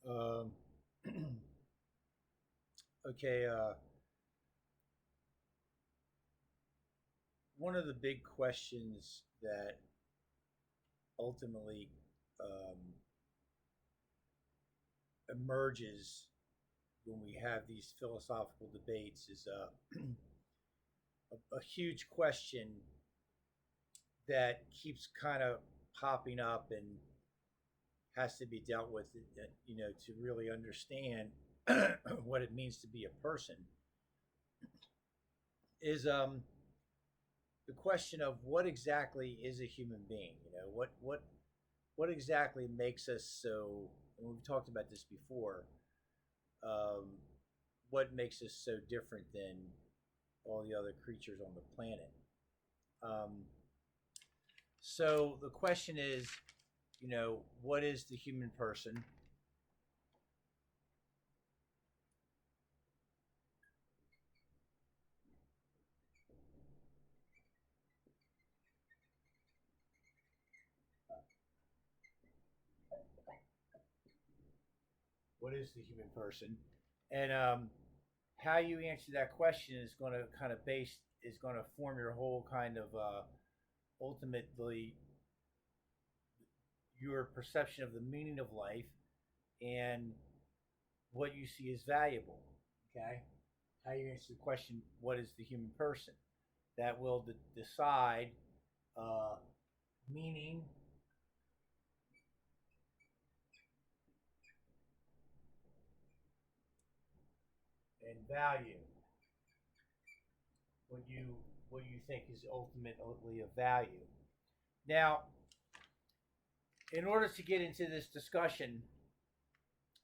Um, okay, one of the big questions that ultimately um, emerges when we have these philosophical debates is a huge question that keeps kind of popping up and has to be dealt with, to really understand what it means to be a person is the question of what exactly is a human being. What exactly makes us so? And we've talked about this before. Um, what makes us so different than all the other creatures on the planet? Um, so the question is, what is the human person? What is the human person? And how you answer that question is going to kind of base is going to form your whole kind of ultimately your perception of the meaning of life and what you see as valuable. Okay, how you answer the question, what is the human person? That will decide uh, meaning and value. What you what you think is ultimately of value. Now, in order to get into this discussion,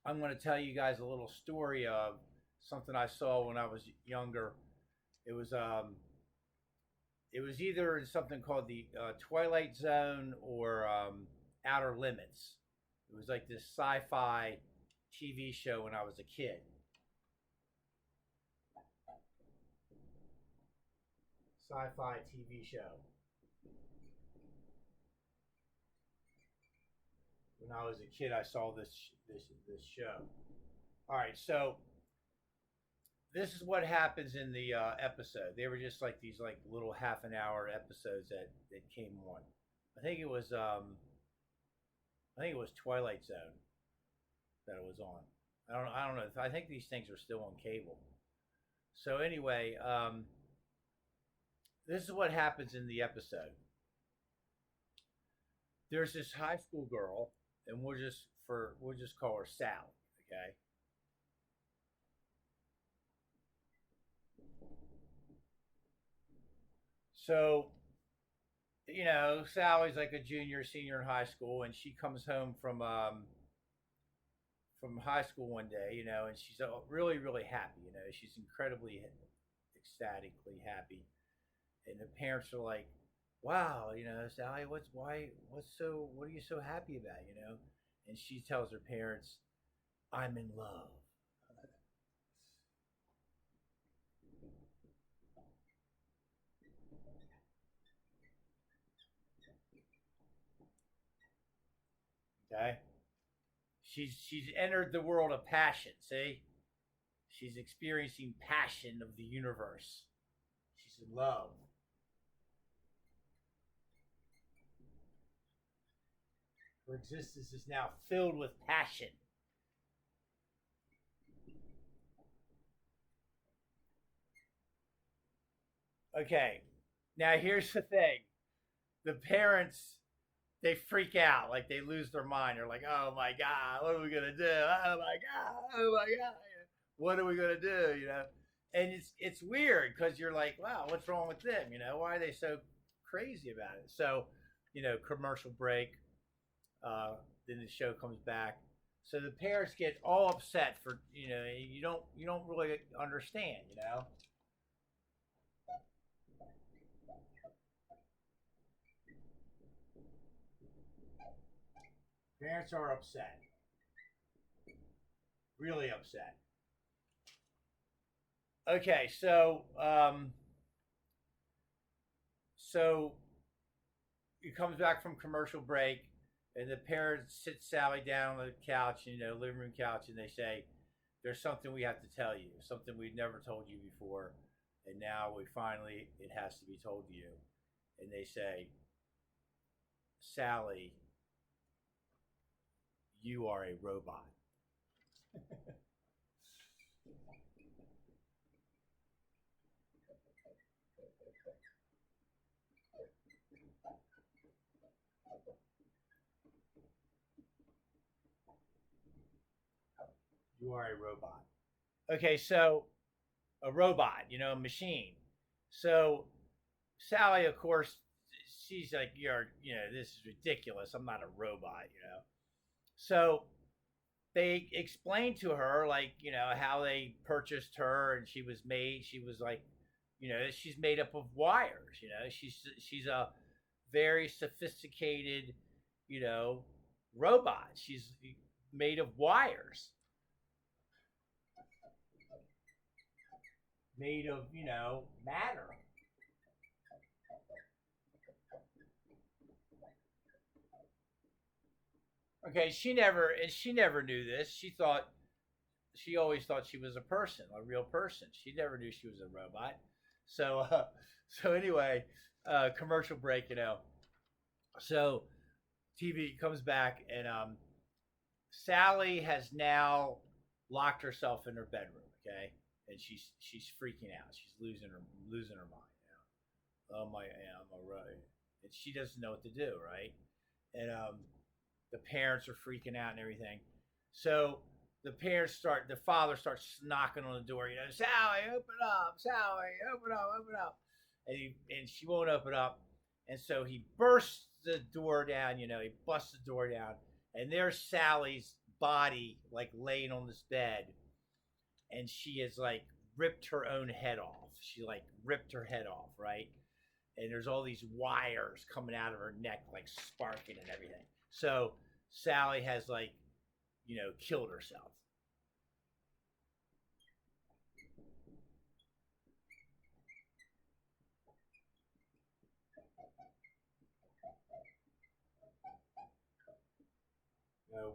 I'm going to tell you guys a little story of something I saw when I was younger. It was um, it was either in something called the Twilight Zone or Outer Limits. It was like this sci-fi TV show when I was a kid. Sci-fi TV show when I was a kid. I saw this show. All right, so this is what happens in the episode. They were just like these like little half an hour episodes that came on. I think it was I think it was Twilight Zone that it was on. I don't know. I think these things are still on cable. So anyway, this is what happens in the episode. There's this high school girl, and we'll just call her Sally. Okay. So Sally's like a junior, senior in high school, and she comes home from high school one day, and she's really, really happy. She's incredibly ecstatically happy, and the parents are like, "Wow, Sally, what are you so happy about?" And she tells her parents, "I'm in love." Okay, she's entered the world of passion. See, she's experiencing passion of the universe. She's in love. Her existence is now filled with passion. Okay, now here's the thing: the parents they freak out, like they lose their mind. They're like, "Oh my god, what are we gonna do? Oh my god, oh my god, what are we gonna do?" And it's weird because you're like, "Wow, what's wrong with them? Why are they so crazy about it?" So, commercial break. Uh, then the show comes back. So the parents get all upset for you don't really understand. Parents are upset, really upset. Okay, so it comes back from commercial break, And the parents sit Sally down on the couch, living room couch, and they say, "There's something we have to tell you, something we've never told you before, and now it has to be told to you." And they say, "Sally, you are a robot." You are a robot. Okay, so a robot, a machine. So Sally, of course, she's like, this is ridiculous. I'm not a robot. So they explained to her, like, how they purchased her, and she was like, she's made up of wires. She's a very sophisticated, you know, robot. She's made of wires, made of, matter. Okay, she never knew this. She always thought she was a person, a real person. She never knew she was a robot. So so anyway, commercial break, So TV comes back, and Sally has now locked herself in her bedroom, okay? And she's freaking out. She's losing her mind, Oh my, yeah, I'm all right. And she doesn't know what to do, right? And the parents are freaking out and everything. So the father starts knocking on the door, Sally, open up, Sally, open up. And she won't open up. And so he bursts the door down, he busts the door down. And there's Sally's body, like laying on this bed. And she has like ripped her own head off. She like ripped her head off, right? And there's all these wires coming out of her neck, like sparking and everything. So Sally has like, killed herself.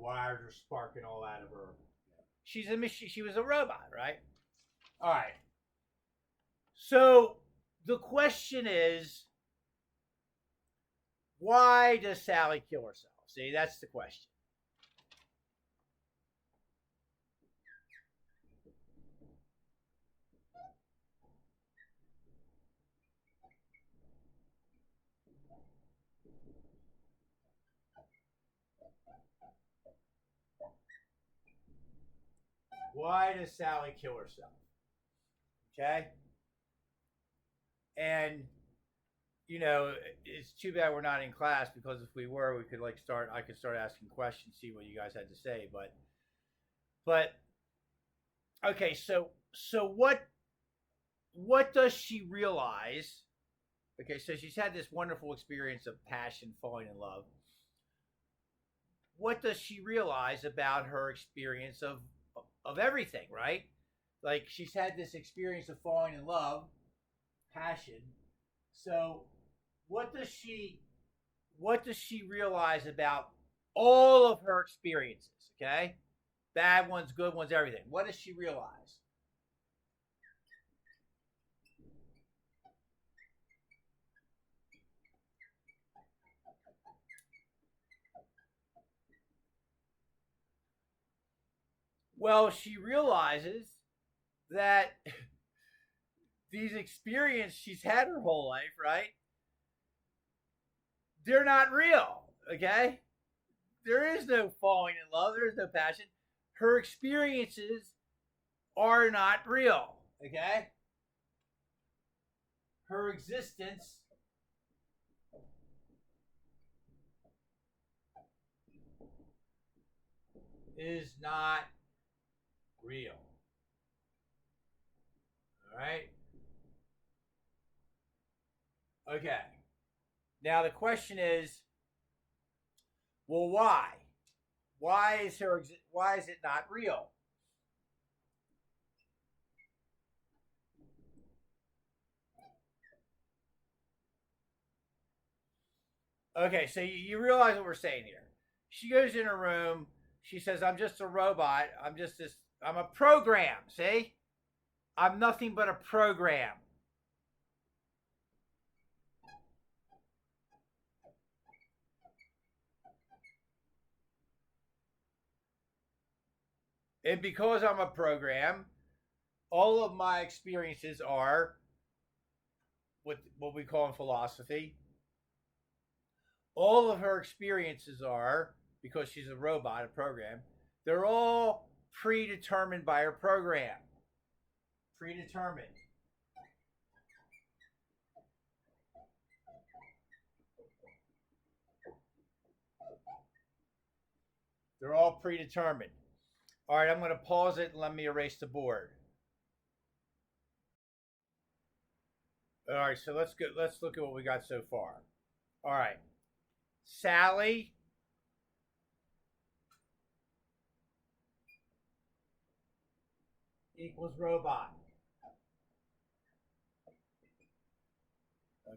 Wires are sparking all out of her. She's a machine. She was a robot, right? All right. So the question is, why does Sally kill herself? See, that's the question. Why does Sally kill herself? Okay. And it's too bad we're not in class, because if we were, we could I could start asking questions, see what you guys had to say. But okay, so what does she realize? Okay, so she's had this wonderful experience of passion, falling in love. What does she realize about her experience of everything, right? Like, she's had this experience of falling in love, passion. So what does she realize about all of her experiences, okay? Bad ones, good ones, everything. What does she realize? Well, she realizes that these experiences she's had her whole life, right? They're not real, okay? There is no falling in love, there is no passion. Her experiences are not real, okay? Her existence is not real. All right? Okay. Now the question is, well, why? Why is it not real? Okay, so you realize what we're saying here. She goes in her room. She says, I'm just a robot. I'm a program. See? I'm nothing but a program. And because I'm a program, all of my experiences are what we call in philosophy. All of her experiences are, because she's a robot, a program, they're all predetermined by her program. Predetermined. They're all predetermined. All right, I'm going to pause it and let me erase the board. All right, so let's go. Let's look at what we got so far. All right, Sally equals robot.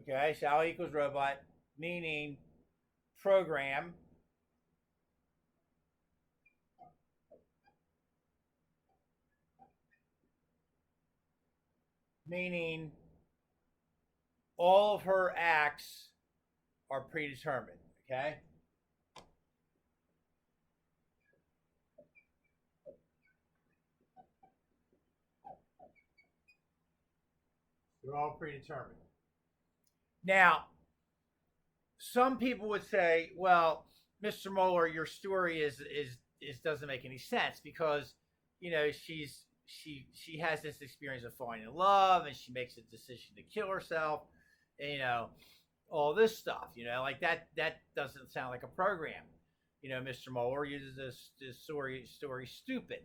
Okay, Sally equals robot, meaning program. Meaning all of her acts are predetermined. Okay? They're all predetermined. Now, some people would say, well, Mr. Moeller, your story is doesn't make any sense because, she has this experience of falling in love and she makes a decision to kill herself, and, all this stuff, like that doesn't sound like a program. Mr. Moeller uses this story stupid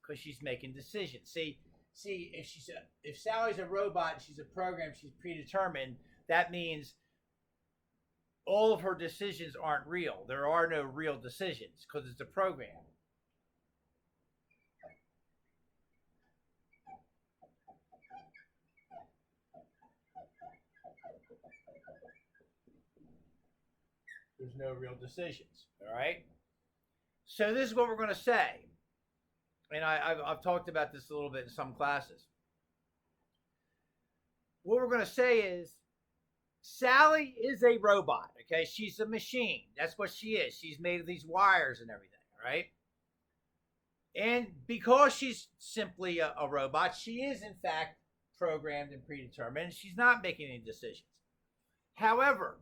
because she's making decisions. See, if Sally's a robot and she's a program, she's predetermined. That means all of her decisions aren't real. There are no real decisions because it's a program. There's no real decisions. All right. So this is what we're going to say, and I've talked about this a little bit in some classes. What we're going to say is Sally is a robot. Okay, she's a machine. That's what she is. She's made of these wires and everything. Right. And because she's simply a robot, she is in fact programmed and predetermined. She's not making any decisions. However,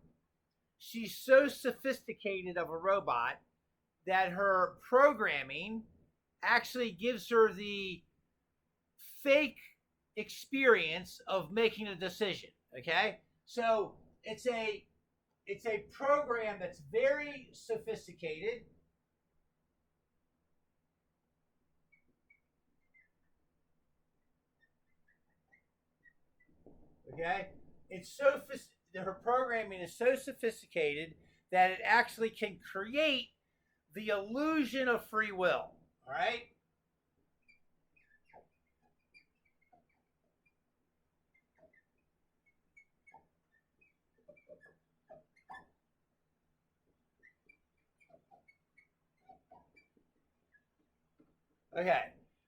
she's so sophisticated of a robot that her programming actually gives her the fake experience of making a decision. Okay? So it's a program that's very sophisticated. Okay? Her programming is so sophisticated that it actually can create the illusion of free will. All right? Okay.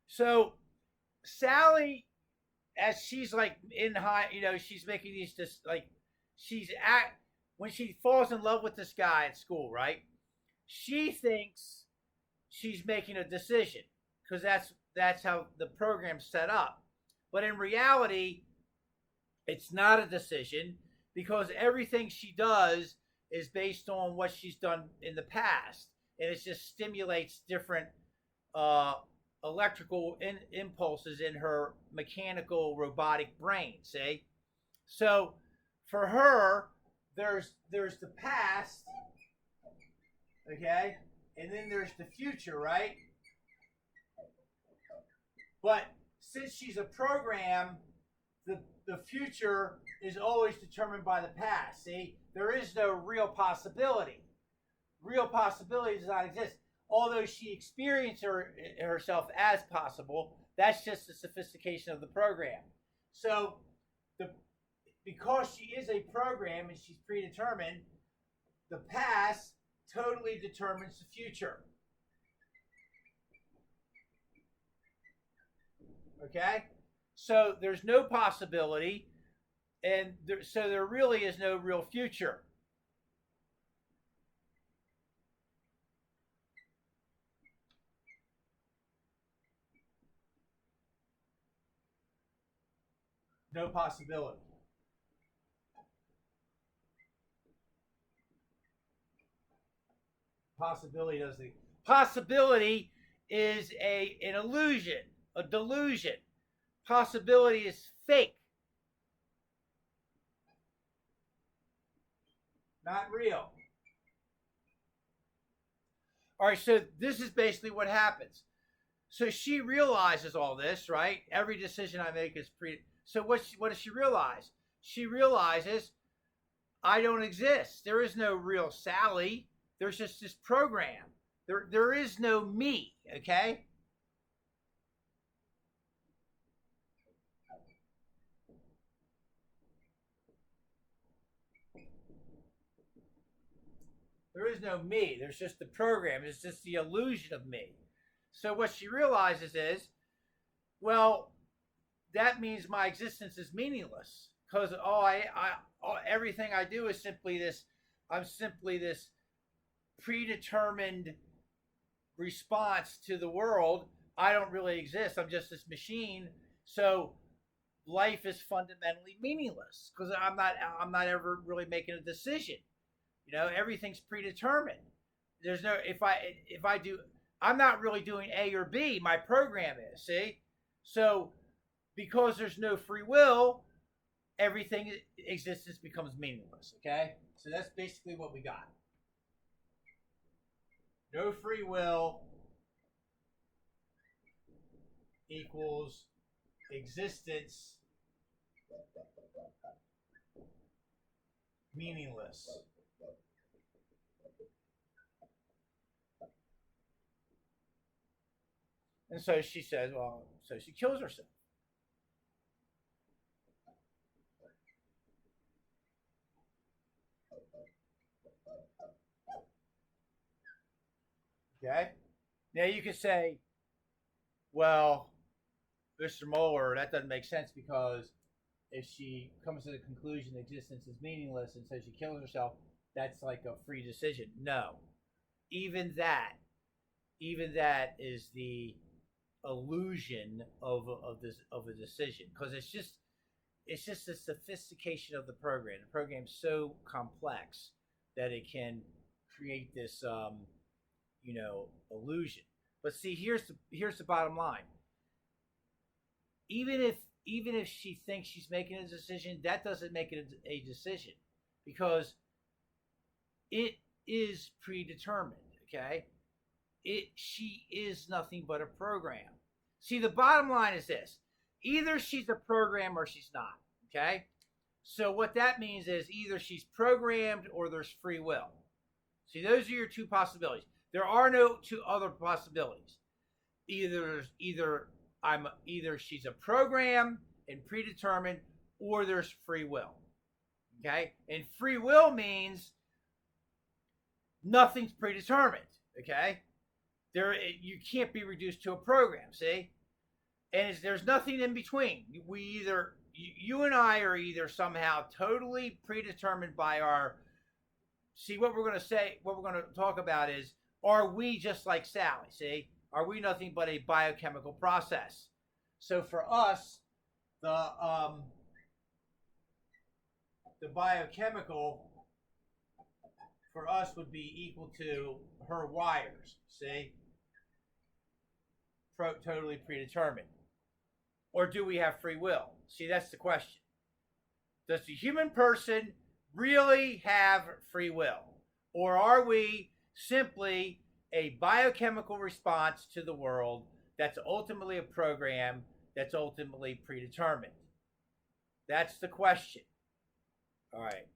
So Sally, as she's like in high, she's making these just like she's at when she falls in love with this guy at school, right? She thinks she's making a decision because that's how the program's set up. But in reality, it's not a decision because everything she does is based on what she's done in the past, and it just stimulates different uh, electrical impulses in her mechanical robotic brain. See, so for her, there's the past, okay, and then there's the future, right? But since she's a program, the future is always determined by the past. See, there is no real possibility. Real possibility does not exist. Although she experienced herself as possible, that's just the sophistication of the program. So, because she is a program and she's predetermined, the past totally determines the future. Okay? So there's no possibility, and so there really is no real future. No possibility. Possibility doesn't. Possibility is an illusion, a delusion. Possibility is fake, not real. All right, so this is basically what happens. So she realizes all this, right? Every decision I make is pre. So what does she realize? She realizes I don't exist. There is no real Sally. There's just this program. There is no me. Okay. There is no me. There's just the program. It's just the illusion of me. So what she realizes is, well, that means my existence is meaningless because everything I do is simply this. I'm simply this predetermined response to the world. I don't really exist. I'm just this machine. So life is fundamentally meaningless because I'm not ever really making a decision. You know, everything's predetermined. There's no if I do I'm not really doing A or B. My program is, see? So because there's no free will, everything existence becomes meaningless, okay? So that's basically what we got. No free will equals existence meaningless. And so she says, well, so she kills herself. Okay? Now you could say, well, Mr. Mueller, that doesn't make sense because if she comes to the conclusion existence is meaningless and so she kills herself, that's like a free decision. No. Even that is the illusion of a decision because it's just the sophistication of the program. The program's so complex that it can create this illusion. But see, here's the bottom line. Even if she thinks she's making a decision, that doesn't make it a decision because it is predetermined. Okay, she is nothing but a program. See, the bottom line is this: either she's a program or she's not. Okay, so what that means is either she's programmed or there's free will. See, those are your two possibilities. There are no two other possibilities. Either she's a program and predetermined, or there's free will. Okay, and free will means nothing's predetermined. Okay, you can't be reduced to a program. See, and there's nothing in between. You and I are either somehow totally predetermined by our. See, what we're going to talk about is, are we just like Sally? See, are we nothing but a biochemical process? So for us, the biochemical for us would be equal to her wires. See, totally predetermined. Or do we have free will? See, that's the question. Does the human person really have free will? Or are we simply a biochemical response to the world that's ultimately a program that's ultimately predetermined? That's the question. All right.